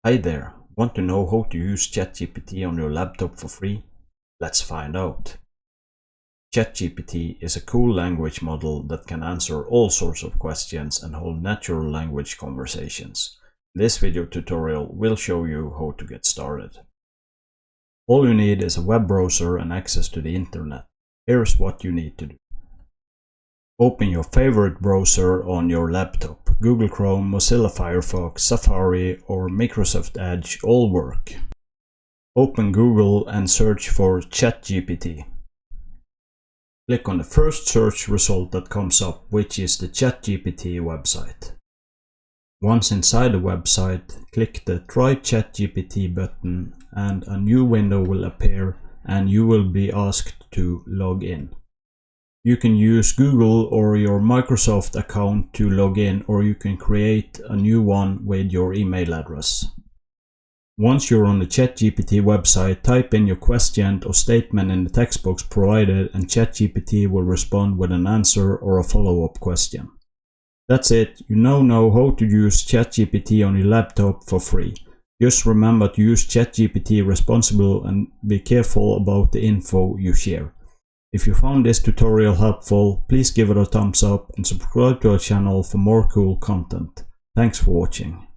Hi there, want to know how to use Chat-GPT on your laptop for free? Let's find out. Chat-GPT is a cool language model that can answer all sorts of questions and hold natural language conversations. This video tutorial will show you how to get started. All you need is a web browser and access to the internet. Here's what you need to do. Open your favorite browser on your laptop. Google Chrome, Mozilla Firefox, Safari or Microsoft Edge all work. Open Google and search for Chat-GPT. Click on the first search result that comes up, which is the Chat-GPT website. Once inside the website, click the Try Chat-GPT button and a new window will appear and you will be asked to log in. You can use Google or your Microsoft account to log in, or you can create a new one with your email address. Once you're on the Chat-GPT website, type in your question or statement in the text box provided and Chat-GPT will respond with an answer or a follow-up question. That's it, you now know how to use Chat-GPT on your laptop for free. Just remember to use Chat-GPT responsibly and be careful about the info you share. If you found this tutorial helpful, please give it a thumbs up and subscribe to our channel for more cool content. Thanks for watching.